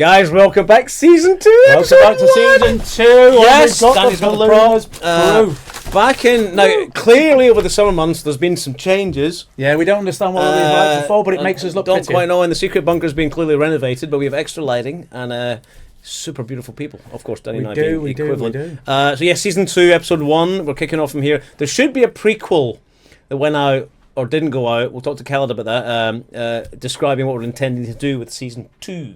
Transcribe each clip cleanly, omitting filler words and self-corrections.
Guys, welcome back, season 2. Welcome back to season 2. Yes, Danny's got the proof. Back in now, clearly over the summer months, there's been some changes. Yeah, we don't understand what all these lights are for, but it makes us look Don't prettier. quite know, and the secret bunker's been clearly renovated, but we have extra lighting and super beautiful people. Of course, Danny and I being equivalent. We do. So yeah, season 2, episode 1. We're kicking off from here. There should be a prequel that went out or didn't go out. We'll talk to Khaled about that, describing what we're intending to do with season 2.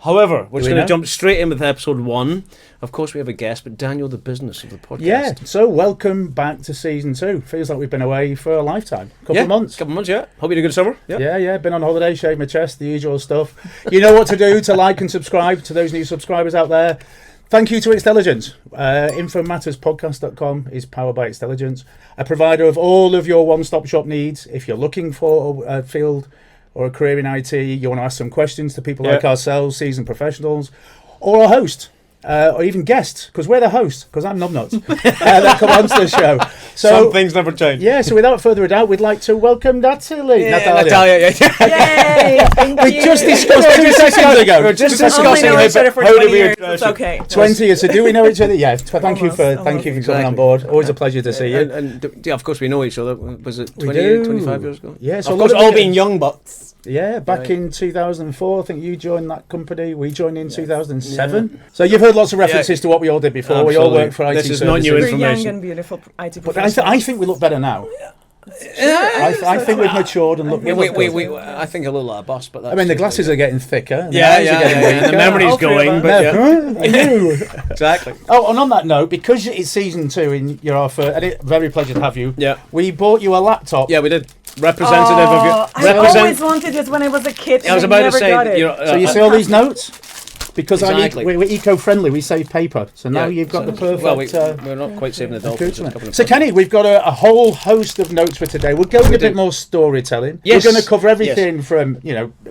However, we're just going to jump straight in with episode 1. Of course, we have a guest, but Daniel, the business of the podcast. Yeah, so welcome back to season 2. Feels like we've been away for a lifetime. Couple of months. Yeah. Hope you had a good summer. Yeah. Been on holiday, shaved my chest, the usual stuff. You know what to do to like and subscribe to those new subscribers out there. Thank you to Xtelligence. Infomatterspodcast.com is powered by Xtelligence, a provider of all of your one-stop shop needs. If you're looking for a field or a career in IT, you want to ask some questions to people like ourselves, seasoned professionals, or a host, or even guests, because we're the host, because I'm Nubnuts, that come onto the show. So, some things never change. Yeah, so without further ado, we'd like to welcome Natalie. Natalia. Yay! We just discussed 2 seconds ago. We were just discussing how do we address it's okay. 20 years. So do we know each other? Yeah. Thank you for coming on board. Always a pleasure to see you. And yeah, of course we know each other. Was it 20, 25 years ago? Yeah. So of course, all being young bucks. Yeah, back in 2004, I think you joined that company. We joined in 2007. Yeah. So you've heard lots of references to what we all did before. Absolutely. We all worked for IT services. This is not new We're information. young and beautiful IT But professionals. I think we look better now. I think we've matured and look. I think a little like a boss, but that's the glasses are getting thicker. And the memory's going. But exactly. Oh, and on that note, because it's season 2 and you're our first, and it's very pleasure to have you. Yeah. We bought you a laptop. Yeah, we did. Representative of your. I always wanted it when I was a kid. I was about to say. So you see all these notes. Because exactly. we're eco-friendly, we save paper. So now you've got the perfect... Well, we're not quite saving the dolphins. So Kenny, we've got a whole host of notes for today. We'll go into a bit more storytelling. Yes. We're going to cover everything from,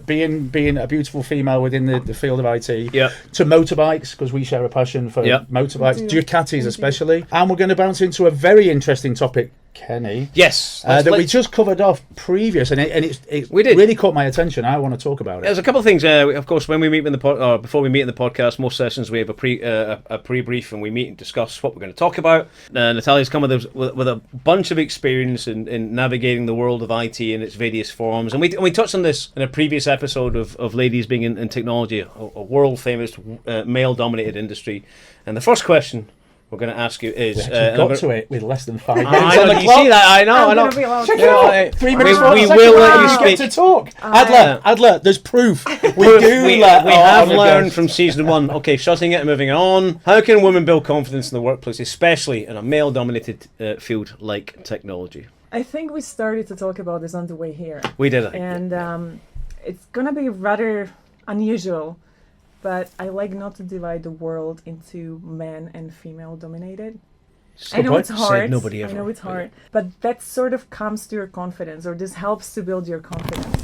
being a beautiful female within the field of IT to motorbikes, because we share a passion for motorbikes, Ducatis especially. And we're going to bounce into a very interesting topic, Kenny. Yes. We just covered off previous, and it really caught my attention. I want to talk about it. There's a couple of things. Of course, when we meet in the before we meet in the podcast, most sessions we have a pre-brief and we meet and discuss what we're going to talk about. Natalia's come with a bunch of experience in navigating the world of IT in its various forms, and we touched on this in a previous episode of ladies being in technology, a world famous male-dominated industry. And the first question we're going to ask you is... We got to it with less than 5 minutes on the clock. You see that? I know. Check it out. 3 minutes. We will let you speak. Get to talk. Adler, there's proof. We have learned from season 1. Okay, shutting it and moving on. How can women build confidence in the workplace, especially in a male-dominated field like technology? I think we started to talk about this on the way here. We did, I think. And it's going to be rather unusual. But I like not to divide the world into men and female dominated. I know it's hard. Nobody ever. I know it's hard. But that sort of comes to your confidence, or this helps to build your confidence.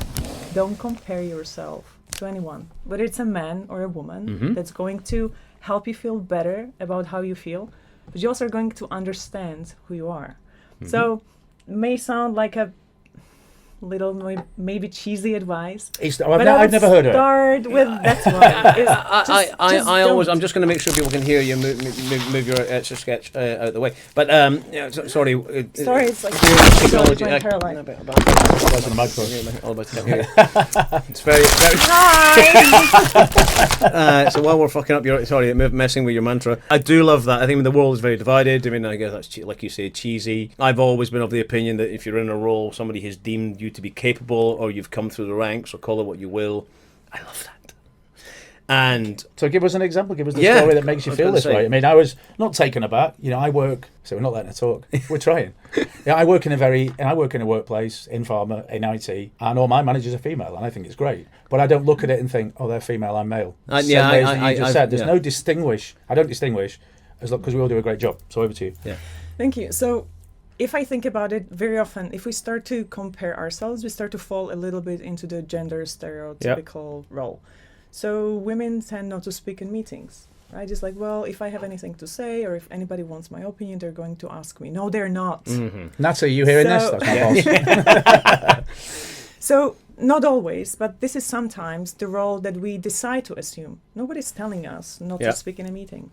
Don't compare yourself to anyone, whether it's a man or a woman, that's going to help you feel better about how you feel, but you also are going to understand who you are. So it may sound like a little maybe cheesy advice. I've never heard of it. Start with that one. I'm just going to make sure people can hear you. Move your etch sketch out of the way. But sorry. Sorry, it's like technology. my entire life. All about technology. It's very. Hi. So while we're fucking up messing with your mantra, I do love that. I think the world is very divided. I mean, I guess that's like you say, cheesy. I've always been of the opinion that if you're in a role, somebody has deemed you to be capable, or you've come through the ranks, or call it what you will. I love that. And so give us an example. Give us the story that makes you feel this way. I mean, I was not taken aback. I work. So we're not letting her talk. We're trying. I work in a workplace in pharma, in IT, and all my managers are female, and I think it's great. But I don't look at it and think, oh, they're female, I'm male. I don't distinguish as because we all do a great job. So over to you. Yeah. Thank you. So if I think about it, very often, if we start to compare ourselves, we start to fall a little bit into the gender stereotypical role. So women tend not to speak in meetings, right? Just like, well, if I have anything to say, or if anybody wants my opinion, they're going to ask me. No, they're not. Natalie, you hearing this? That's my boss. So not always, but this is sometimes the role that we decide to assume. Nobody's telling us not to speak in a meeting.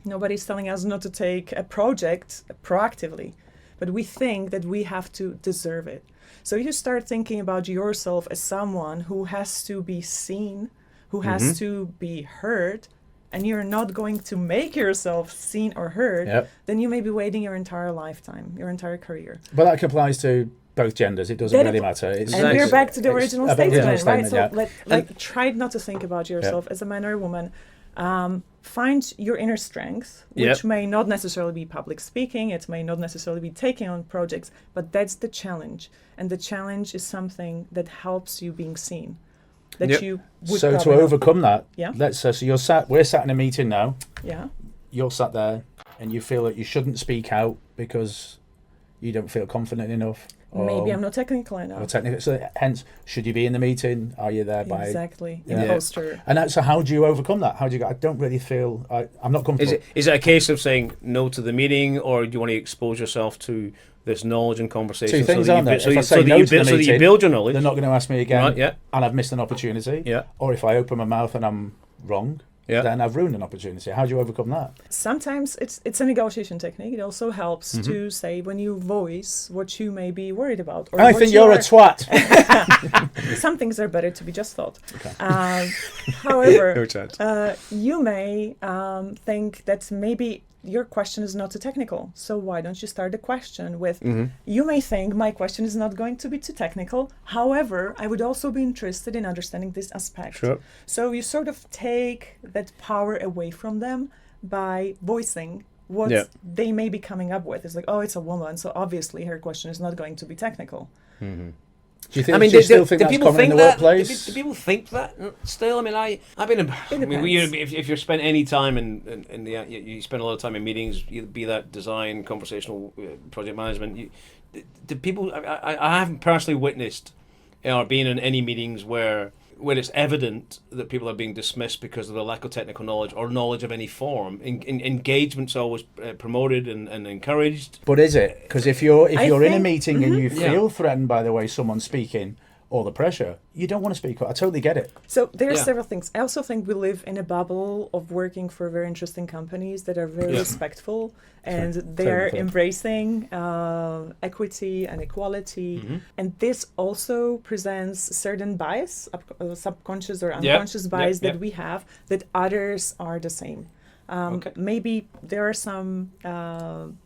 Nobody's telling us not to take a project proactively, but we think that we have to deserve it. So you start thinking about yourself as someone who has to be seen, who has to be heard, and you're not going to make yourself seen or heard, then you may be waiting your entire lifetime, your entire career. But that applies to both genders. It doesn't really matter. And we're back to the original statement, right? So try not to think about yourself as a man or a woman. Find your inner strength, which may not necessarily be public speaking, it may not necessarily be taking on projects, but that's the challenge. And the challenge is something that helps you being seen. That you would so to overcome that, so we're sat in a meeting now. Yeah. You're sat there and you feel that you shouldn't speak out because you don't feel confident enough. Maybe I'm not technical enough. So hence, should you be in the meeting? Are you there by... Exactly. Imposter. And so how do you overcome that? How do you go, I don't really feel... I'm not comfortable. Is it a case of saying no to the meeting, or do you want to expose yourself to this knowledge and conversation? Two things, aren't there? So that you build your knowledge. They're not going to ask me again, right, and I've missed an opportunity. Yeah. Or if I open my mouth and I'm wrong, then I've ruined an opportunity. How do you overcome that? Sometimes it's a negotiation technique. It also helps to say when you voice what you may be worried about. Or I think you're a twat. Some things are better to be just thought. Okay. However, no chance. You may think that maybe your question is not too technical. So why don't you start the question with, you may think my question is not going to be too technical. However, I would also be interested in understanding this aspect. Sure. So you sort of take that power away from them by voicing what they may be coming up with. It's like, oh, it's a woman, so obviously her question is not going to be technical. Do you think? Do you still think that's common in the workplace? Do people think that still? I mean, I've been. If you've spent any time in the, you spend a lot of time in meetings, be that design, conversational, project management. Do people? I haven't personally witnessed or been in any meetings where it's evident that people are being dismissed because of their lack of technical knowledge or knowledge of any form. Engagement's always promoted and encouraged. But is it? Because if you're in a meeting and you feel threatened by the way someone's speaking or the pressure, you don't want to speak up. I totally get it. So there are several things. I also think we live in a bubble of working for very interesting companies that are very respectful and they're embracing equity and equality. And this also presents certain bias, subconscious or unconscious bias that we have, that others are the same. Maybe there are some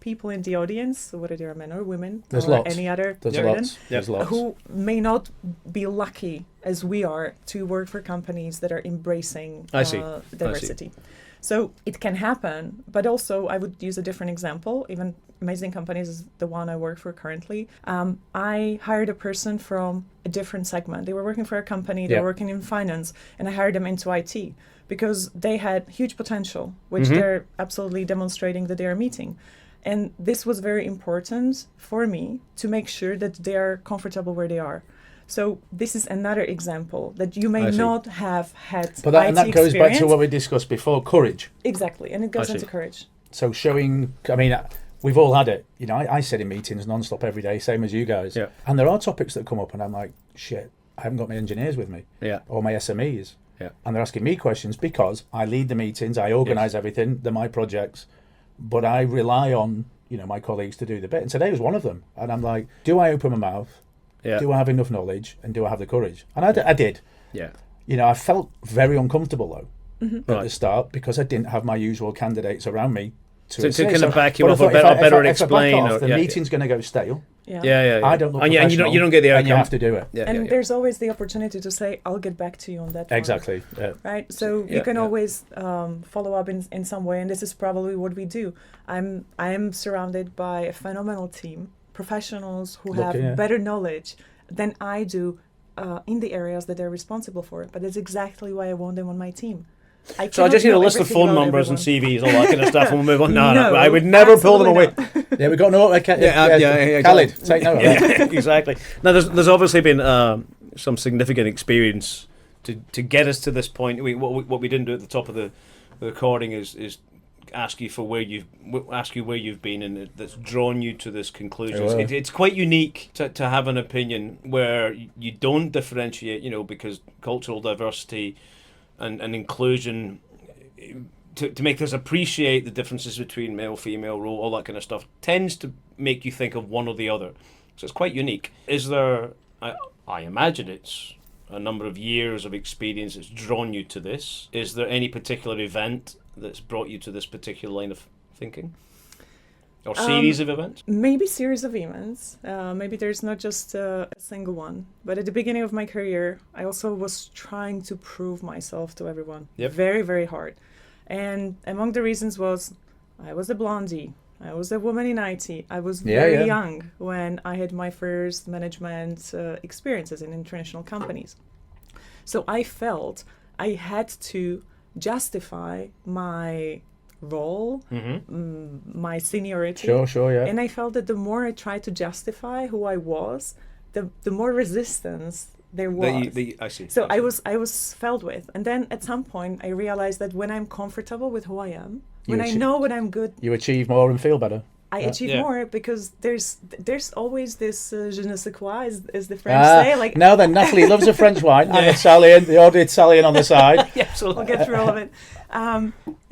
people in the audience, whether they are men or women, There's or lots. any other There's lots. who may not be lucky as we are to work for companies that are embracing diversity. So it can happen, but also I would use a different example. Even amazing companies is the one I work for currently. I hired a person from a different segment. They were working for a company, they were working in finance, and I hired them into IT because they had huge potential, which they're absolutely demonstrating that they are meeting. And this was very important for me to make sure that they are comfortable where they are. So this is another example that you may not have had. But that goes back to what we discussed before, courage. Exactly, and it goes into courage. So showing, I mean, we've all had it. You know, I sit in meetings non-stop every day, same as you guys. Yeah. And there are topics that come up and I'm like, shit, I haven't got my engineers with me. Yeah. Or my SMEs. Yeah. And they're asking me questions because I lead the meetings, I organise everything, they're my projects, but I rely on, my colleagues to do the bit. And today was one of them. And I'm like, do I open my mouth? Yeah. Do I have enough knowledge and do I have the courage? And I did. Yeah. I felt very uncomfortable though at the start because I didn't have my usual candidates around me to kind of back you up or better explain. The meeting's going to go stale. Yeah. I don't look and professional. you don't get the outcome. And you have to do it. And there's always the opportunity to say, I'll get back to you on that. Exactly. Yeah. Right. So you can always follow up in some way, and this is probably what we do. I am surrounded by a phenomenal team, professionals who have better knowledge than I do in the areas that they're responsible for. But that's exactly why I want them on my team. I just need a list of phone numbers and CVs, all that kind of stuff, and we'll move on. No, I would never pull them away. Yeah, we got no. Khalid, take note. Exactly. Now, there's obviously been some significant experience to get us to this point. What we didn't do at the top of the recording is ask you where you've been, and that's drawn you to this conclusion. It's quite unique to have an opinion where you don't differentiate, because cultural diversity and inclusion, to make us appreciate the differences between male, female role, all that kind of stuff, tends to make you think of one or the other. So it's quite unique. Is there, I imagine it's a number of years of experience that's drawn you to this. Is there any particular event that's brought you to this particular line of thinking? Or series of events? Maybe series of events. Maybe there's not just a single one. But at the beginning of my career, I also was trying to prove myself to everyone. Yep. Very, very hard. And among the reasons was I was a blondie. I was a woman in IT. I was very young when I had my first management experiences in international companies. So I felt I had to justify my role, my seniority. Sure, yeah. And I felt that the more I tried to justify who I was, the more resistance there was. I see. So I was filled with. And then at some point I realized that when I'm comfortable with who I am, I know what I'm good, you achieve more and feel better. I achieve more because there's always this je ne sais quoi, as the French say. Like, now then, Natalie loves a French wine. And Italian, the odd Italian on the side. Yeah, absolutely. I'll get through all of it.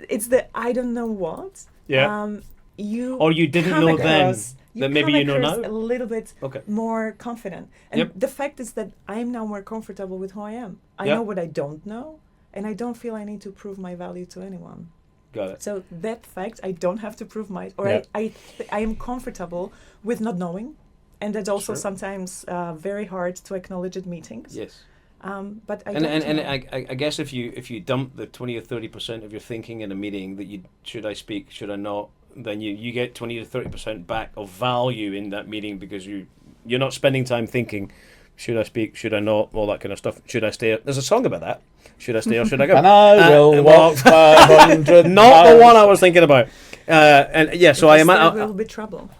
It's the I don't know what. Yeah. You didn't know then that maybe you know now? A little bit more confident. And the fact is that I'm now more comfortable with who I am. I know what I don't know, and I don't feel I need to prove my value to anyone. Got it. So that fact, I don't have to prove I am comfortable with not knowing, and that's also sometimes very hard to acknowledge at meetings. Yes. But I guess if you dump the 20 or 30% of your thinking in a meeting that should I speak, should I not, then you get 20 to 30% back of value in that meeting because you're not spending time thinking, should I speak, should I not, all that kind of stuff. Should I stay? There's a song about that. Should I stay or should I go? And I will walk 500 Not the one I was thinking about. So I imagine there will be trouble.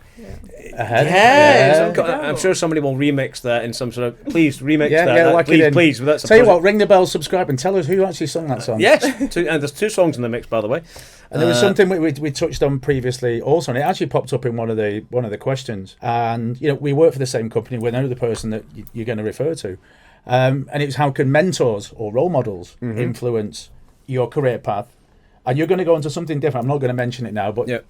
I'm sure somebody will remix that in some sort of. Please remix that. Please. That's tell you what, ring the bell, subscribe, and tell us who actually sung that song. Yes, and there's 2 songs in the mix, by the way. And there was something we touched on previously also, and it actually popped up in one of the questions. And we work for the same company. We know the person that you're going to refer to, and it was how can mentors or role models influence your career path. And you're going to go into something different. I'm not going to mention it now, but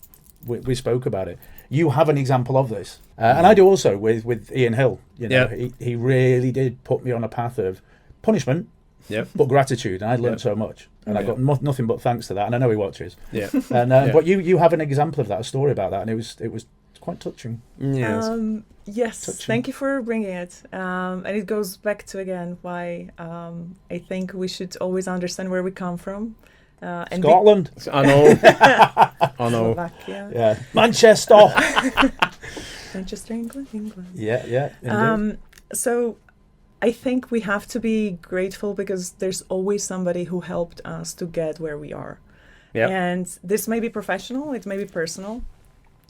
we spoke about it. You have an example of this, and I do also with Ian Hill. He really did put me on a path of punishment, but gratitude, and I learned so much, and I got nothing but thanks to that. And I know he watches. But you have an example of that, a story about that, and it was quite touching. Yes, touching. Thank you for bringing it. And it goes back to again why I think we should always understand where we come from. And Scotland. I know. Slovakia. Yeah. Manchester. Manchester, England. Yeah. So I think we have to be grateful because there's always somebody who helped us to get where we are. Yep. And this may be professional, it may be personal,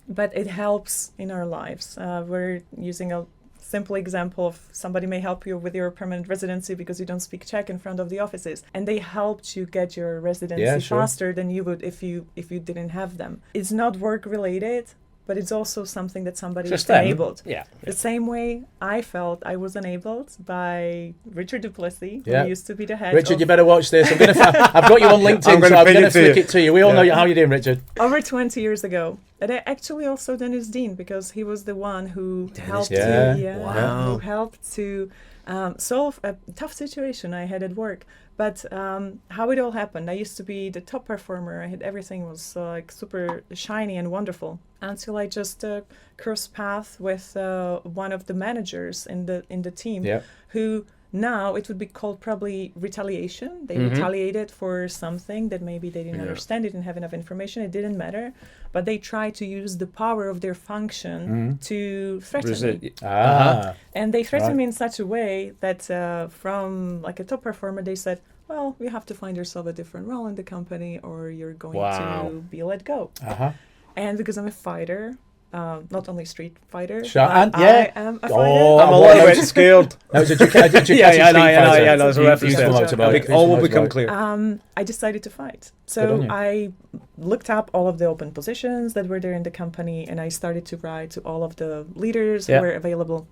but it helps in our lives. We're using a simple example of somebody may help you with your permanent residency because you don't speak Czech in front of the offices, and they helped you get your residency faster than you would if you didn't have them. It's not work related, but it's also something that somebody was enabled. The same way I felt I was enabled by Richard Duplessis, who used to be the head. Richard, you better watch this. I've got you on LinkedIn, so I'm going to flick it to you. We all know how you're doing, Richard. Over 20 years ago. And actually also Dennis Dean, because he was the one who helped who helped to solve a tough situation I had at work. But how it all happened, I used to be the top performer. Everything was like super shiny and wonderful until I just crossed paths with one of the managers in the team who now it would be called probably retaliation. They retaliated for something that maybe they didn't understand, didn't have enough information, it didn't matter. But they tried to use the power of their function to threaten me. And they threatened me in such a way that from like a top performer, they said, well, you have to find yourself a different role in the company or you're going to be let go. And because I'm a fighter, not only street fighter, I am a fighter. I'm a little bit scared. That was a there's a reference there. All will become clear. I decided to fight. So I looked up all of the open positions that were there in the company, and I started to write to all of the leaders who were available.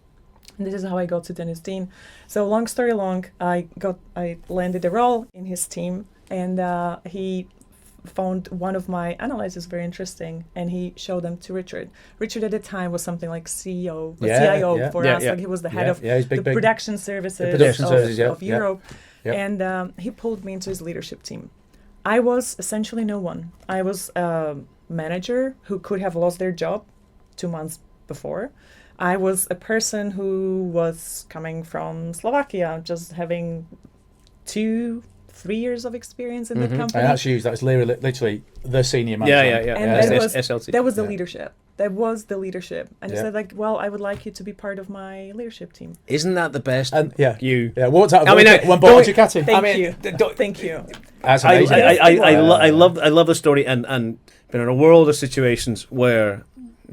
And this is how I got to Dennis Dean. So long story long, I landed a role in his team, and he found one of my analyses very interesting, and he showed them to Richard. Richard at the time was something like CIO for us. Like he was the head of the production services of Europe. And he pulled me into his leadership team. I was essentially no one. I was a manager who could have lost their job 2 months before. I was a person who was coming from Slovakia, just having 2-3 years of experience in the company. And that's huge. That's literally the senior manager. And that was the leadership. That was the leadership. And he said, like, well, I would like you to be part of my leadership team. Isn't that the best? And you. Yeah, what's that? Thank you. That's amazing. I love the story, and been in a world of situations where,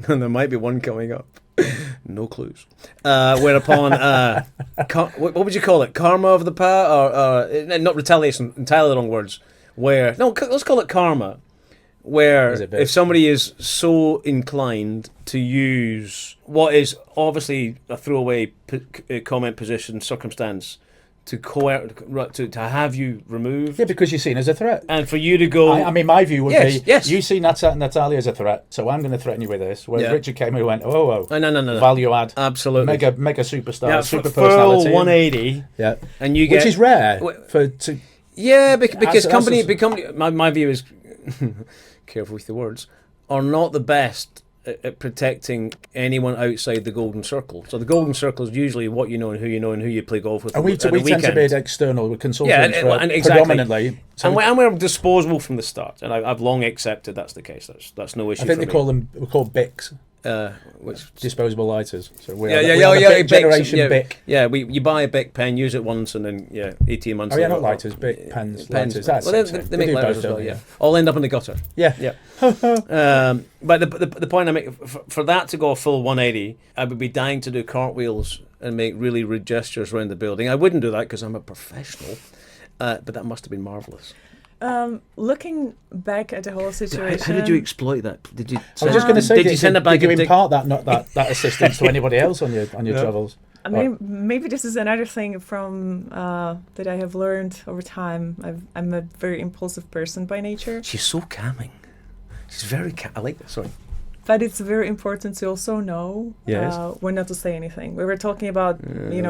and there might be one coming up. No clues. Whereupon, what would you call it? Karma of the past, or not retaliation? Entirely the wrong words. Let's call it karma. Where if somebody is so inclined to use what is obviously a throwaway comment, position, circumstance to have you removed. Yeah, because you're seen as a threat. And for you to go... I mean, my view would be, you see Natalia as a threat, so I'm going to threaten you with this. Whereas Richard came and went, no. Value add. Absolutely. Mega superstar, super personality. 180. Yeah. And you get... Which is rare. Because company... My view is... careful with the words, are not the best at protecting anyone outside the golden circle. So the golden circle is usually what you know and who you play golf with. And we tend to be external with consultants exactly. predominantly. So and we're disposable from the start, and I've long accepted that's the case. That's no issue. I think we're called BICs. Which disposable lighters. So we generation BIC. Yeah, you buy a BIC pen, use it once, and then 18 months. Oh yeah, not lighters, BIC pens. Lighters. That's they make lighters as well. Yeah, all end up in the gutter. Yeah. But the point I make for that to go a full 180, I would be dying to do cartwheels and make really rude gestures around the building. I wouldn't do that because I'm a professional, but that must have been marvelous. Looking back at the whole situation, how did you exploit that? Did you? I was just going to say, did you send a bag did you impart that assistance to anybody else on your travels? I mean, maybe this is another thing from that I have learned over time. I'm a very impulsive person by nature. She's so calming. She's very I like that. Sorry. But it's very important to also know when not to say anything. We were talking about,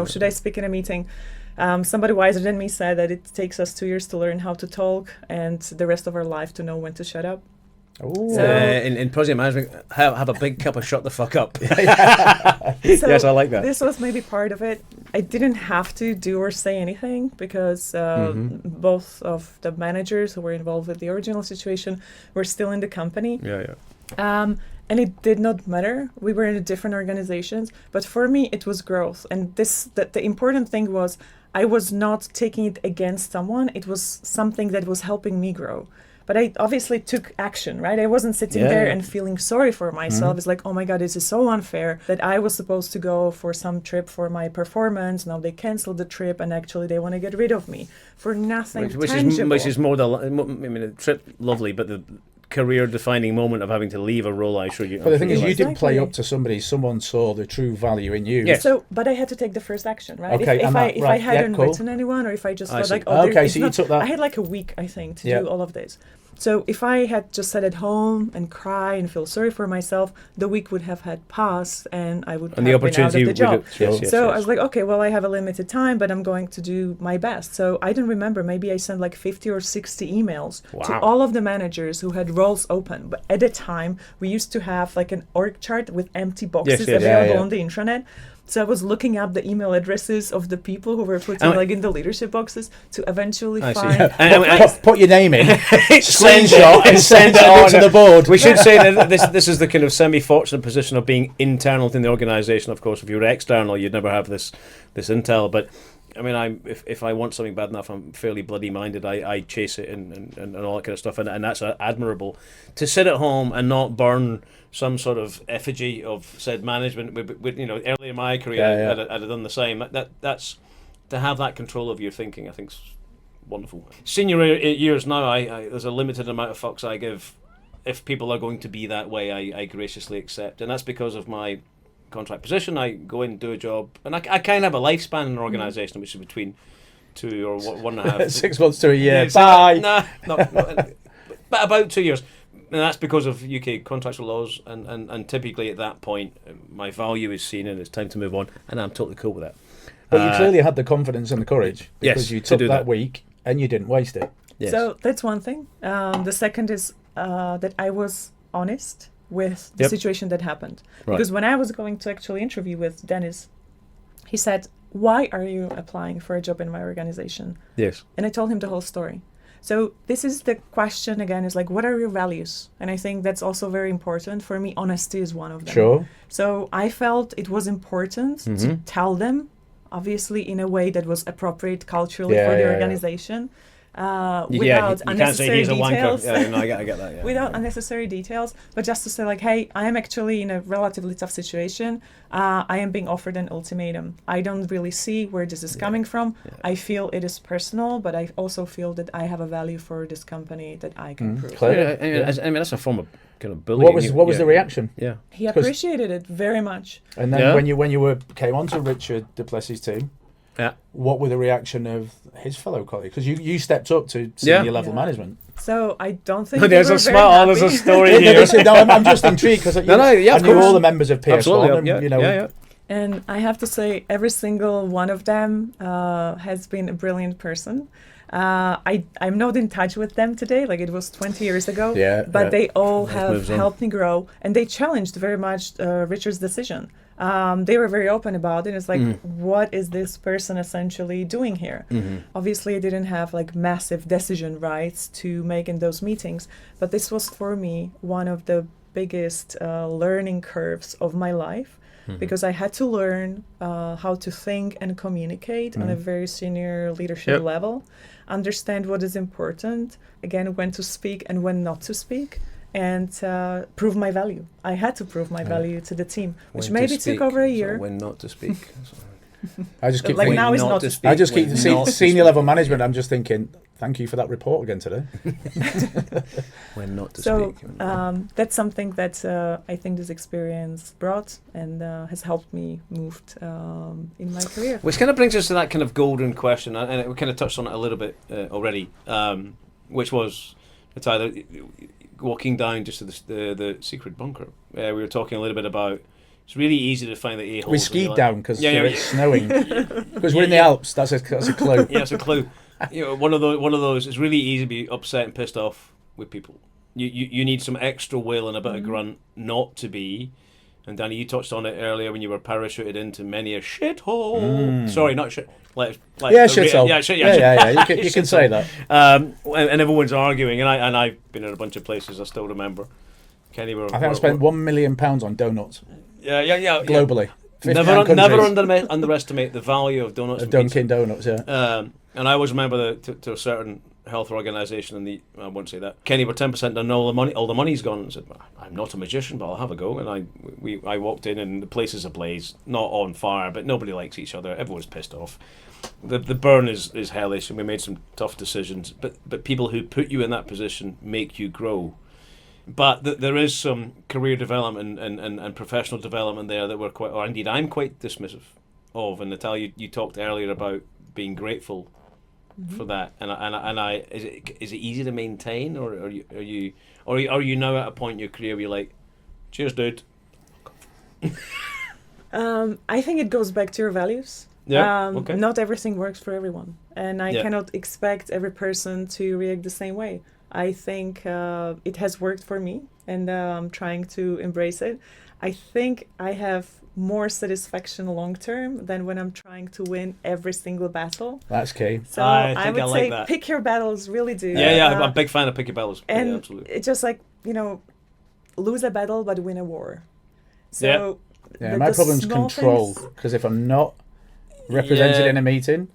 should I speak in a meeting? Somebody wiser than me said that it takes us 2 years to learn how to talk and the rest of our life to know when to shut up. So, in project management, have a big cup of shut the fuck up. Yes, I like that. This was maybe part of it. I didn't have to do or say anything because both of the managers who were involved with the original situation were still in the company. And it did not matter. We were in different organizations, but for me it was growth. And the important thing was I was not taking it against someone. It was something that was helping me grow. But I obviously took action, right? I wasn't sitting there and feeling sorry for myself. It's like, oh my God, this is so unfair that I was supposed to go for some trip for my performance. Now they canceled the trip and actually they want to get rid of me for nothing tangible. Which is more the trip, lovely, but the career-defining moment of having to leave a role, I assure you. But the thing is, you didn't play up to somebody. Someone saw the true value in you. Yes. So, but I had to take the first action, right? Okay, if I hadn't written anyone, or if I just thought like, you took that. I had like a week, I think, to do all of this. So if I had just sat at home and cry and feel sorry for myself, the week would have had passed and I would have been out of the job. I was like, okay, well, I have a limited time, but I'm going to do my best. So I don't remember, maybe I sent like 50 or 60 emails to all of the managers who had roles open. But at the time, we used to have like an org chart with empty boxes available on the intranet. So I was looking up the email addresses of the people who were putting in the leadership boxes to eventually find... Put your name in, screenshot and send it onto the board. We should say that this is the kind of semi-fortunate position of being internal in the organisation. Of course, if you were external, you'd never have this intel. But I mean, if I want something bad enough, I'm fairly bloody minded. I chase it and all that kind of stuff, and that's admirable. To sit at home and not burn some sort of effigy of said management. With early in my career, I'd have done the same. That's to have that control of your thinking. I think is wonderful. Senior years now, there's a limited amount of fucks I give if people are going to be that way, I graciously accept. And that's because of my contract position. I go in and do a job, and I kind of have a lifespan in an organisation, which is between 2 or 1.5 6 months to a year. Yeah, Bye. But about 2 years. And that's because of UK contractual laws, and typically at that point, my value is seen and it's time to move on, and I'm totally cool with that. But you clearly had the confidence and the courage, because yes, you took to do that week and you didn't waste it. Yes. So that's one thing. The second is that I was honest with the situation that happened. Right. Because when I was going to actually interview with Dennis, he said, "Why are you applying for a job in my organization?" Yes. And I told him the whole story. So this is the question again, is like, what are your values? And I think that's also very important. For me, honesty is one of them. Sure. So I felt it was important to tell them, obviously in a way that was appropriate culturally for the organization. Without unnecessary details. Yeah, no, I get that. Yeah. Without unnecessary details, but just to say like, hey, I am actually in a relatively tough situation. I am being offered an ultimatum. I don't really see where this is coming from. Yeah. I feel it is personal, but I also feel that I have a value for this company that I can prove. I mean, that's a form of kind of bullying. What was the reaction? Yeah, he appreciated it very much. And then when you came onto Richard Duplessis' team. Yeah. What were the reaction of his fellow colleagues? Because you stepped up to senior level management. So I don't think there's a story here. I'm just intrigued because I knew all the members of PS1. And I have to say, every single one of them has been a brilliant person. I'm not in touch with them today, like it was 20 years ago. But they all have helped me grow, and they challenged very much Richard's decision. They were very open about it. It's like, what is this person essentially doing here? Obviously, I didn't have like massive decision rights to make in those meetings, but this was for me one of the biggest learning curves of my life, because I had to learn how to think and communicate on a very senior leadership level, understand what is important, again, when to speak and when not to speak, and prove my value. I had to prove my value to the team, which maybe took over a year. So when not to speak. I just keep like thinking, now is not to speak. I just keep senior level management. I'm just thinking, thank you for that report again today. When not to speak. So that's something that I think this experience brought and has helped me move in my career. Which kind of brings us to that kind of golden question, and we kind of touched on it a little bit already, which was, Natalia, walking down just to the secret bunker. We were talking a little bit about, it's really easy to find the a-holes. We skied down because it's snowing. Because we're in the Alps. That's a clue. Yeah, it's a clue. One of those. It's really easy to be upset and pissed off with people. You need some extra will and a bit of grunt not to be. And Danny, you touched on it earlier when you were parachuted into many a shithole. Sorry, not shit. Shithole. Yeah. You can say that. And everyone's arguing, and I've been in a bunch of places. I still remember. Kenny, I think I spent £1 million on donuts. Yeah. Globally. Never underestimate the value of donuts. Dunkin' Donuts, yeah. And I always remember that to a certain health organisation, and I won't say that, Kenny, we're 10% and all the money's gone. And I said, I'm not a magician, but I'll have a go. And I walked in, and the place is ablaze, not on fire, but nobody likes each other. Everyone's pissed off. The burn is hellish, and we made some tough decisions. But people who put you in that position make you grow. But there is some career development and professional development there that indeed I'm quite dismissive of. And Natalia, you talked earlier about being grateful for that. And I is it easy to maintain, or are you now at a point in your career where you're like, cheers, dude? I think it goes back to your values. Okay. Not everything works for everyone, and I cannot expect every person to react the same way. I think it has worked for me, and I'm trying to embrace it. I think I have more satisfaction long term than when I'm trying to win every single battle. That's key. So I would say that. Pick your battles, really do. I'm a big fan of pick your battles. And absolutely. It's just like, lose a battle but win a war. So my problem's control, because if I'm not represented in a meeting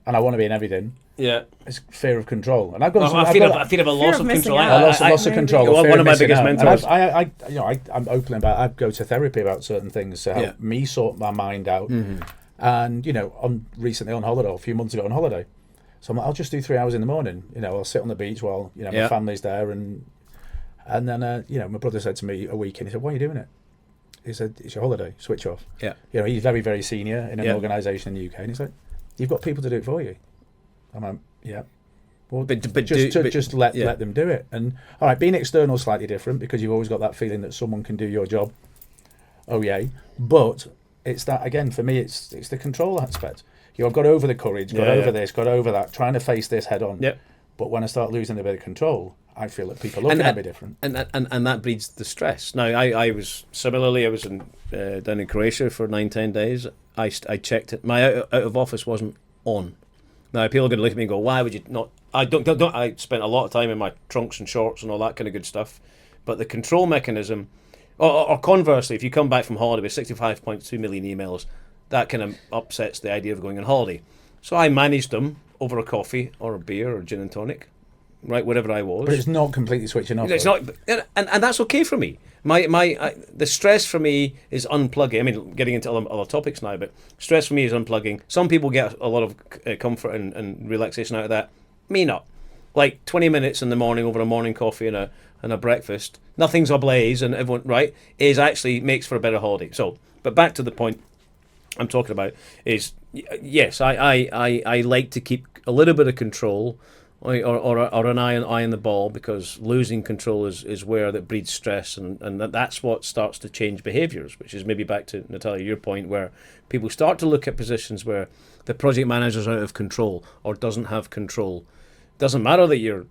and I want to be in everything, it's fear of control, and I've got. I feel a loss of control. Loss of control. One of my biggest mentors. I'm open about. I go to therapy about certain things to help me sort my mind out. And recently on holiday, a few months ago on holiday, so I'm like, I'll just do 3 hours in the morning. I'll sit on the beach while my family's there, and And then, my brother said to me a week in, he said, "Why are you doing it?" He said, "It's your holiday, switch off." Yeah. He's very, very senior in an organisation in the UK. And he's like, "You've got people to do it for you." I'm like, "Yeah." Well, just let them do it. And all right, being external is slightly different because you've always got that feeling that someone can do your job. Oh, yay. But it's that, again, for me, it's the control aspect. I've got over the courage, got over this, got over that, trying to face this head on. Yep. But when I start losing a bit of control, I feel that people look at me different. And that breeds the stress. Now, I was similarly, I was down in Croatia for 9-10 days. I checked it. My out of office wasn't on. Now, people are going to look at me and go, "Why would you not?" I spent a lot of time in my trunks and shorts and all that kind of good stuff. But the control mechanism, or conversely, if you come back from holiday with 65.2 million emails, that kind of upsets the idea of going on holiday. So I managed them over a coffee or a beer or gin and tonic, right, wherever I was. But it's not completely switching off. It's not, and that's okay for me. The stress for me is unplugging. I mean, getting into other topics now, but stress for me is unplugging. Some people get a lot of comfort and relaxation out of that. Me not. Like 20 minutes in the morning over a morning coffee and a breakfast, nothing's ablaze, and everyone is actually makes for a better holiday. So, but back to the point I'm talking about is, yes, I like to keep a little bit of control, or an eye on the ball, because losing control is where that breeds stress, and that's what starts to change behaviours, which is maybe back to, Natalia, your point, where people start to look at positions where the project manager's out of control or doesn't have control. Doesn't matter that you're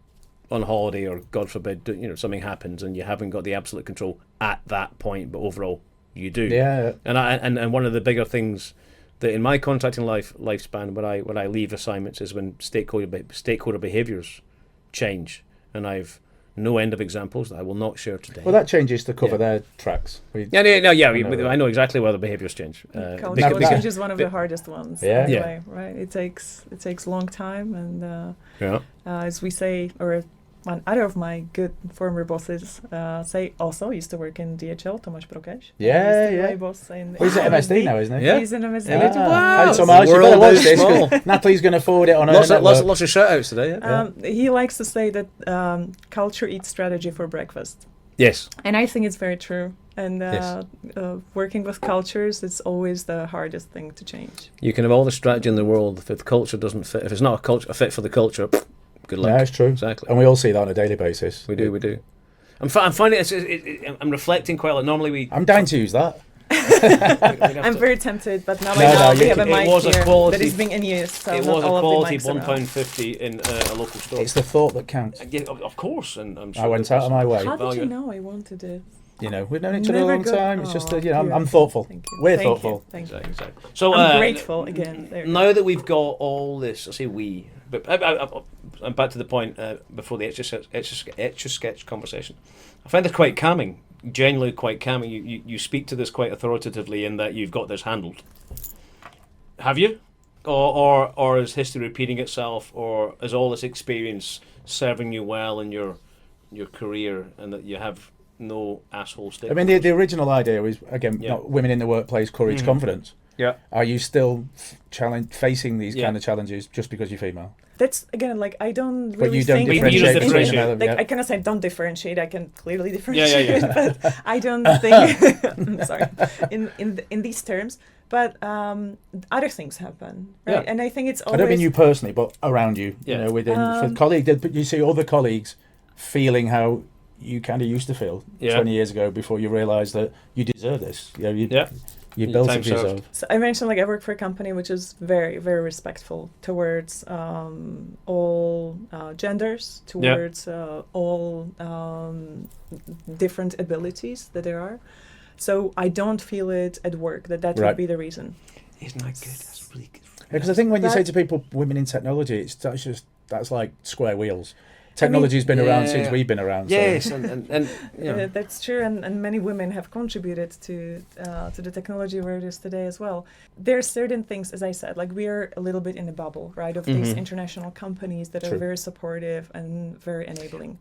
on holiday or, God forbid, something happens and you haven't got the absolute control at that point, but overall you do. Yeah. And one of the bigger things that in my contracting lifespan, when I leave assignments, is when stakeholder behaviours change, and I've no end of examples that I will not share today. Well, that changes to cover their tracks. I know exactly where the behaviours change. Cultural change is one of the hardest ones. Yeah. Anyway, right? It takes a long time, and as we say, or one other of my good former bosses say, also used to work in DHL, Tomáš Prokeš. Yeah. My boss in He's at MSD now, isn't he? Yeah. He's in MSD. Yeah. Wow. Thanks so much. You better watch this. Natalie's going to forward it on her network. Lots of shout outs today. Yeah? He likes to say that culture eats strategy for breakfast. Yes. And I think it's very true. And Yes. Working with cultures, it's always the hardest thing to change. You can have all the strategy in the world, if the culture doesn't fit, if it's not a fit for the culture, good luck. Yeah, it's true. Exactly. And we all see that on a daily basis. We do. I'm finding I'm reflecting quite a lot. Normally I'm down to use that. I'm very tempted, but now No, I know we you have a can- mic it was a here quality- that is being in use. So it not was a all of the quality mics around. £1.50 in a local store. It's the thought that counts. Yeah, of course, and I'm sure I went out of my way. How did value. you know I wanted it? We've known each other a Never long good- time. It's just Oh, that, I'm dear. thoughtful. Thank you. We're Thank thoughtful. You. Thank you. Exactly. So I'm grateful again. There you Now that we've got all this, I say we, but I'm back to the point before the Etch-a-Sketch conversation. I find this quite calming, genuinely quite calming. You speak to this quite authoritatively in that you've got this handled. Have you? Or is history repeating itself, or is all this experience serving you well in your career, and that you have no asshole stick? I mean, the original idea was, again, not women in the workplace, courage, confidence. Yeah. Are you still facing these kind of challenges just because you're female? That's again, like, I don't But really you don't think differentiate between between differentiate. them. like I cannot say don't differentiate. I can clearly differentiate, Yeah. but I don't think. I'm sorry, in these terms. But other things happen, right? Yeah. And I think it's I always. don't mean you personally, but around you. Yeah. Within for colleagues, but you see other colleagues feeling how you kind of used to feel 20 years ago before you realised that you deserve this. You built it for yourself. So I mentioned, like, I work for a company which is very, very respectful towards all genders, towards all different abilities that there are. So I don't feel it at work that would be the reason. Isn't that good? That's really good. Because I think when you say to people, women in technology, that's like square wheels. Technology's been around since we've been around. Yes, so. and that's true, and many women have contributed to the technology where it is today as well. There are certain things, as I said, like, we are a little bit in a bubble, right, of these international companies that are very supportive and very enabling.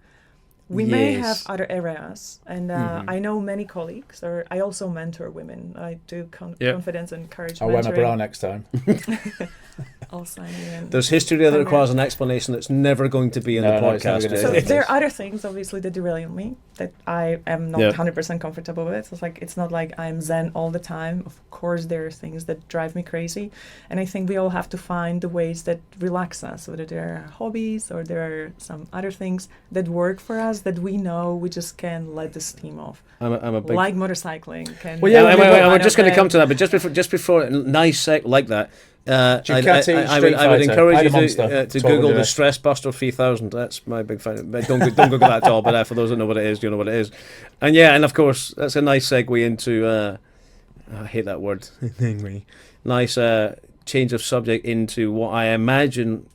We may have other areas, and I know many colleagues, or I also mentor women. I do confidence and courage I'll mentoring. wear my bra next time. I'll sign you in. There's history there that requires an explanation that's never going to be in the podcast. So there are other things, obviously, that derail me, that I am not 100% comfortable with. It's not like I'm zen all the time. Of course, there are things that drive me crazy. And I think we all have to find the ways that relax us, whether there are hobbies or there are some other things that work for us that we know we just can let the steam off. I'm a big... Like motorcycling. We're just going to come to that, but just before nice sec like that, I would encourage you to Google the Stress Buster 3000. That's my big fan. Don't Google that at all. But for those that know what it is, you know what it is. And of course, that's a nice segue into. I hate that word. Nice change of subject into what I imagine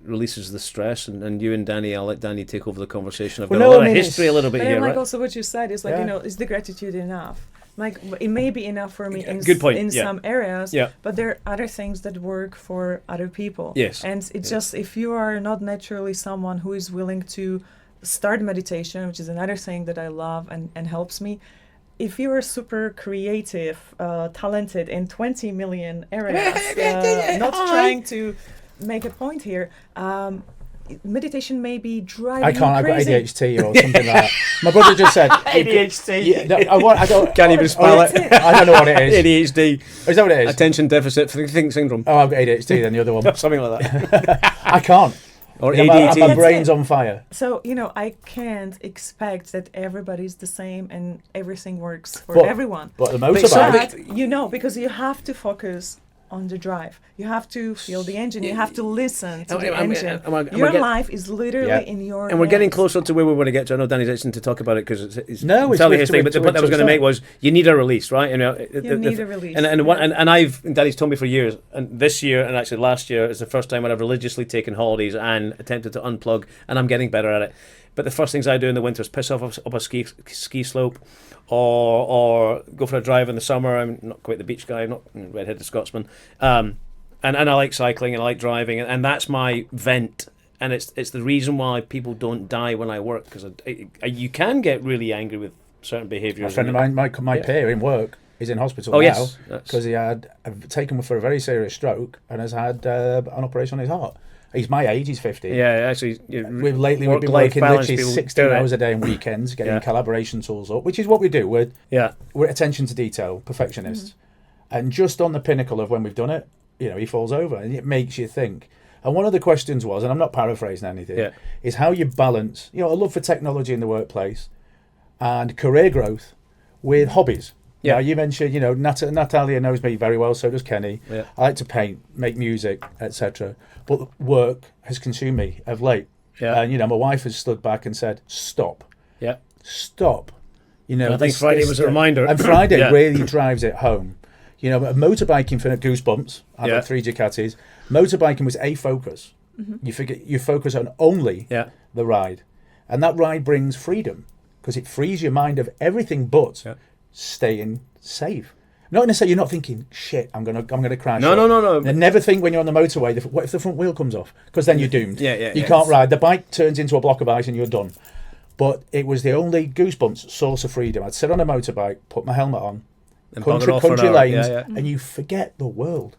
releases the stress. And you and Danny, I'll let Danny take over the conversation. I've got a lot of history a little bit here. Like also what you said is like is the gratitude enough? Like it may be enough for me in some areas, but there are other things that work for other people. Yes. And it's just if you are not naturally someone who is willing to start meditation, which is another thing that I love and helps me. If you are super creative, talented in 20 million areas, not trying to make a point here, meditation may be driving I can't. crazy. I've got ADHD or something like that. My brother just said ADHD. I don't. Can't even spell it. I don't know what it is. ADHD. Is that what it is? Attention deficit think syndrome. Oh, I've got ADHD. Then the other one. Something like that. I can't. Or ADHD. My brain's on fire. So I can't expect that everybody's the same and everything works for everyone. But the motorbike. But, because you have to focus on the drive. You have to feel the engine. You have to listen to the engine. Your life is literally in your And we're getting closer to where we want to get to. I know Danny's itching to talk about it because it's entirely his thing. But the point I was going to make was you need a release, right? You need a release. And Danny's told me for years, and this year and actually last year is the first time when I've religiously taken holidays and attempted to unplug, and I'm getting better at it. But the first things I do in the winter is piss off up a ski slope, or go for a drive in the summer. I'm not quite the beach guy. I'm not red-headed Scotsman. And I like cycling and I like driving, and that's my vent. And it's the reason why people don't die when I work, because you can get really angry with certain behaviours. A friend of mine, my peer in work, is in hospital now because he had taken for a very serious stroke and has had an operation on his heart. He's my age, he's 50. Yeah, actually. We've been working literally 16 hours a day on weekends, getting collaboration tools up, which is what we do. We're attention to detail, perfectionists. And just on the pinnacle of when we've done it, he falls over and it makes you think. And one of the questions was, and I'm not paraphrasing anything, is how you balance, a love for technology in the workplace and career growth with hobbies. Yeah, you mentioned, Natalia knows me very well, so does Kenny. Yeah. I like to paint, make music, etc. But work has consumed me of late. Yeah. And, my wife has stood back and said, stop. Yeah. Stop. I think Friday was a reminder. And Friday really drives it home. Motorbiking for goosebumps. I've got 3 Ducatis. Motorbiking was a focus. Mm-hmm. You focus on only the ride. And that ride brings freedom because it frees your mind of everything but staying safe. Not necessarily you're not thinking, shit, I'm gonna crash. No. And never think when you're on the motorway, what if the front wheel comes off? Because then you're doomed. You can't ride. The bike turns into a block of ice and you're done. But it was the only goosebumps source of freedom. I'd sit on a motorbike, put my helmet on, and country lanes, and you forget the world.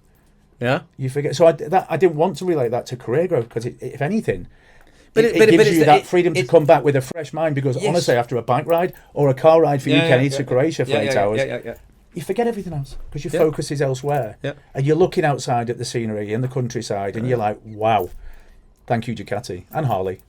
Yeah, you forget. So I didn't want to relate that to career growth because if anything, it gives you that freedom to come back with a fresh mind. Because honestly, after a bike ride or a car ride for you, Kenny, to Croatia for 8 hours, you forget everything else because your focus is elsewhere, and you're looking outside at the scenery in the countryside, and you're like, wow. Thank you, Ducati and Harley,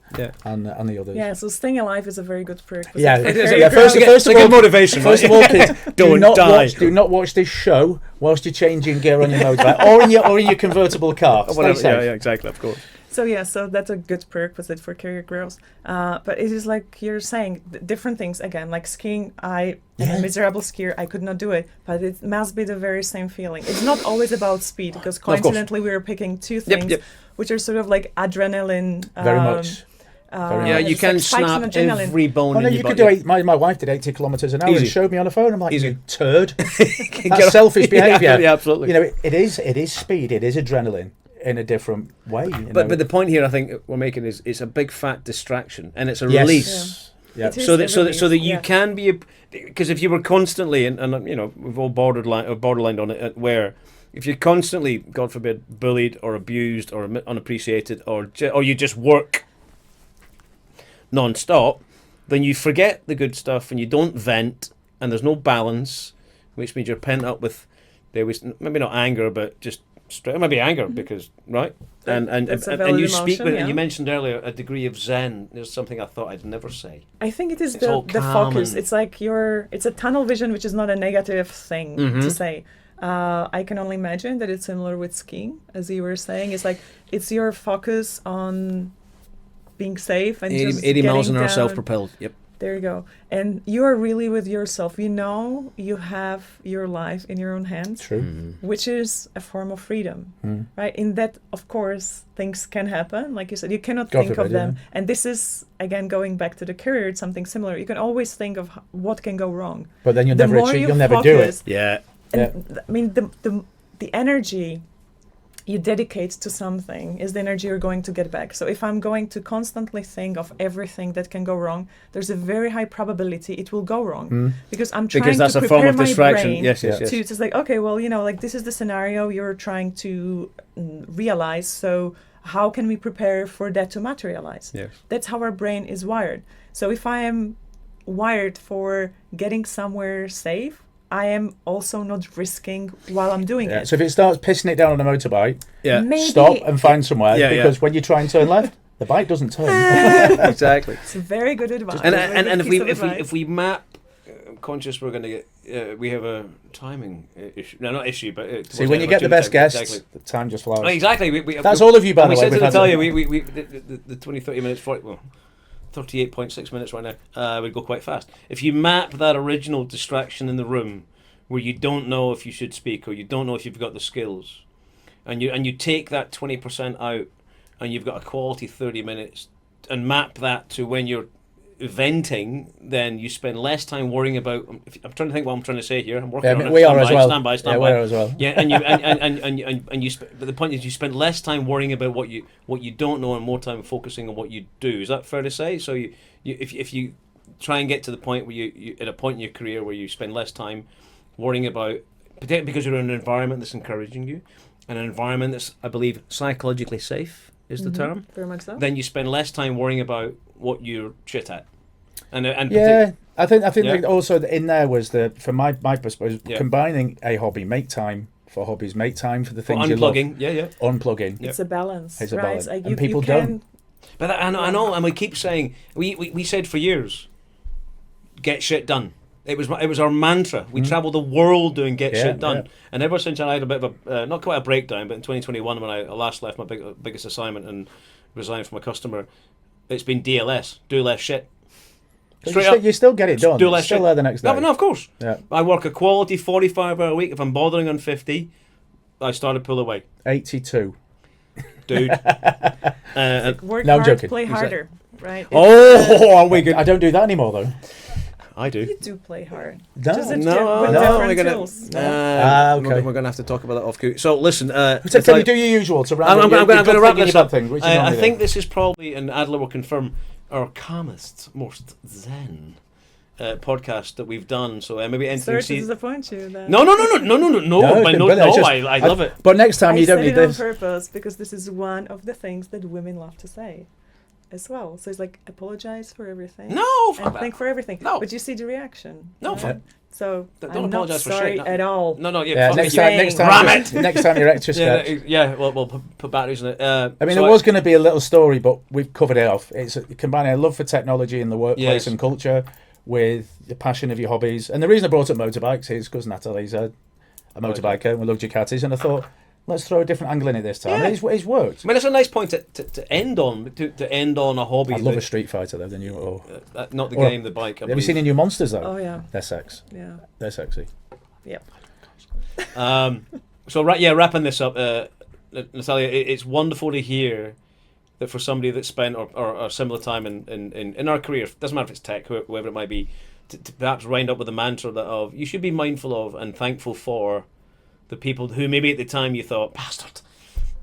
and the others. Yeah, so staying alive is a very good perk. Yeah, it is. First of all, motivation. First of all, kids, do not watch this show whilst you're changing gear on your motorbike or in your convertible car. Yeah, exactly, of course. So that's a good prerequisite for career growth. But it is like you're saying, different things again. Like skiing, I am a miserable skier. I could not do it, but it must be the very same feeling. It's not always about speed because coincidentally we were picking 2 things, which are sort of like adrenaline. Very much. You can snap every bone in your body. Could do my wife did 80 kilometres an hour and showed me on the phone. I'm like, you turd. That's selfish behaviour. Yeah, absolutely. It is speed. It is adrenaline. In a different way, but the point here I think we're making is it's a big fat distraction and it's a release. Yeah. So that you can be, because if you were constantly, and you know, we've all borderlined on it, where if you're constantly, God forbid, bullied or abused or unappreciated, or you just work non-stop, then you forget the good stuff and you don't vent, and there's no balance, which means you're pent up with, maybe not anger, but just maybe anger, because right, and you speak with, and you mentioned earlier a degree of zen. There's something I thought I'd never say. I think it is the focus. It's like it's a tunnel vision, which is not a negative thing to say. I can only imagine that it's similar with skiing, as you were saying. It's like it's your focus on being safe and 80 miles an hour self-propelled. Yep. There you go. And you are really with yourself. You know you have your life in your own hands. True. Which is a form of freedom, right? In that, of course, things can happen. Like you said, you cannot think of them. Yeah. And this is, again, going back to the career, it's something similar. You can always think of what can go wrong. But then you'll never do it. Yeah. And I mean, the energy you dedicate to something is the energy you're going to get back. So if I'm going to constantly think of everything that can go wrong, there's a very high probability it will go wrong, because I'm trying to prepare my brain to just like, okay, well, you know, like this is the scenario you're trying to realize. So how can we prepare for that to materialize? Yes. That's how our brain is wired. So if I am wired for getting somewhere safe, I am also not risking while I'm doing it. So if it starts pissing it down on a motorbike, maybe stop and find somewhere, because when you try and turn left, the bike doesn't turn. Exactly. It's very good advice. And if we map, I'm conscious we're going to get, we have a timing issue. No, not issue, but see, when you get the best guests, the time just flies. Exactly. That's all of you, by the way. We said to Natalia, the 20, 30 minutes, 38.6 minutes right now, would go quite fast. If you map that original distraction in the room where you don't know if you should speak or you don't know if you've got the skills, and you take that 20% out and you've got a quality 30 minutes and map that to when you're venting, then you spend less time worrying about. I'm trying to think what I'm trying to say here. I'm working on it. We are as well. Stand by. We are as well. Yeah, and you. But the point is, you spend less time worrying about what you don't know and more time focusing on what you do. Is that fair to say? So if you try and get to the point where you at a point in your career where you spend less time worrying about, particularly because you're in an environment that's encouraging you, and an environment that's, I believe, psychologically safe is the term. Very much so. Then you spend less time worrying about what you're shit at. And I think like also in there was from my perspective, combining a hobby, make time for hobbies, make time for the things you love. Unplugging. It's a balance. It's a right? balance. And people don't. But I know, and we keep saying, we said for years, get shit done. It was our mantra. We travelled the world doing get shit done. And ever since I had a bit of a, not quite a breakdown, but in 2021 when I last left my biggest assignment and resigned from a customer, it's been DLS, do less shit. You still get it done. Do less it's still shit. There the next day. No, of course. Yeah. I work a quality 45-hour week. If I'm bothering on 50, I start to pull away. 82. Dude. Work hard, play harder. Right? Are we good? I don't do that anymore, though. I do. You do play hard. No, we're gonna have to talk about that off cue. So listen, can you do your usual to wrap? I'm going to wrap this up. I think this is probably, and Adler will confirm, our calmest, most zen podcast that we've done. So maybe anything. Sorry to disappoint you. Then. No. I love it. But next time you don't need this on purpose, because this is one of the things that women love to say as well. So it's like, apologize for everything. No, and thank for everything. No, but you see the reaction. No, so don't I'm apologize not sorry for shit. at all. No. Next time you're extra sketch. We'll put batteries in it. I mean, there was going to be a little story, but we've covered it off. It's combining a love for technology in the workplace and culture with the passion of your hobbies. And the reason I brought up motorbikes is because Natalie's a motorbiker and we love Ducatis, and I thought, let's throw a different angle in it this time. And it's worked. I mean, it's a nice point to end on. To end on a hobby. I'd love a Street Fighter though. Not the game, the bike. Have you seen the new Monsters though? Oh yeah. They're sex. Yeah. They're sexy. Yeah. So wrapping this up, Natalia, it's wonderful to hear that for somebody that spent or similar time in our career, doesn't matter if it's tech, whoever it might be, to perhaps wind up with a mantra of you should be mindful of and thankful for the people who maybe at the time you thought, bastard,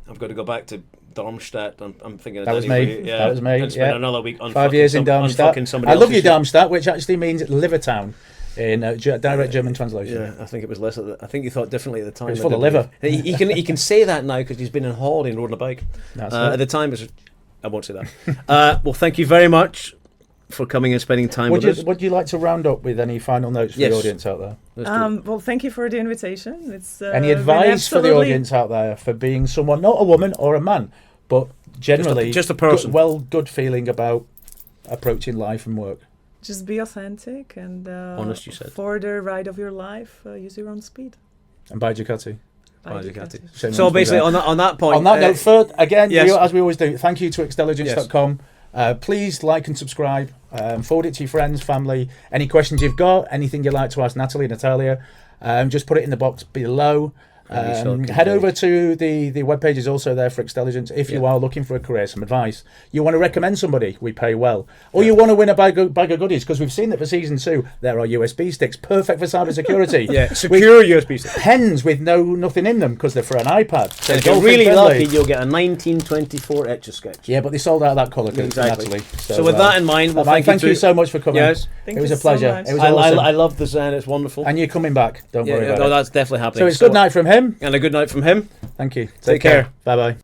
I've got to go back to Darmstadt. I'm thinking of That was Danny me. Boy. Yeah. That was me. And spent another week 5 years in Darmstadt. I love you, Darmstadt, which actually means liver town in direct German translation. Yeah, I think it was less. I think you thought differently at the time. It was full of liver. He can say that now because he's been on holiday and riding a bike. At the time, I won't say that. Well, thank you very much for coming and spending time with us. Would you like to round up with any final notes for the audience out there? Well, thank you for the invitation. It's any advice for the audience out there for being someone, not a woman or a man, but generally just a person, good feeling about approaching life and work? Just be authentic and honest. You said for the ride of your life, use your own speed. And buy Ducati. So basically, on that point, on that note, again, as we always do, thank you to xtelligence.com. Please like and subscribe. Forward it to your friends, family. Any questions you've got, anything you'd like to ask Natalie, Natalia, just put it in the box below. Head over to the webpage is also there for Xtelligence if you are looking for a career, some advice. You want to recommend somebody, we pay well. Or you want to win a bag of goodies, because we've seen that for season 2 there are USB sticks, perfect for cyber security. Secure USB sticks. Pens with nothing in them because they're for an iPad. So if you're really lucky, you'll get a 1924 Etch-a-Sketch. Yeah, but they sold out of that colour. Exactly. Natalie. So with that in mind, thank you so much for coming. Yes. It was a pleasure. So it was awesome. I love the Zen. It's wonderful. And you're coming back. Don't worry about it. No, that's definitely happening. So it's good night from him. And a good night from him. Thank you. Take care. Bye-bye.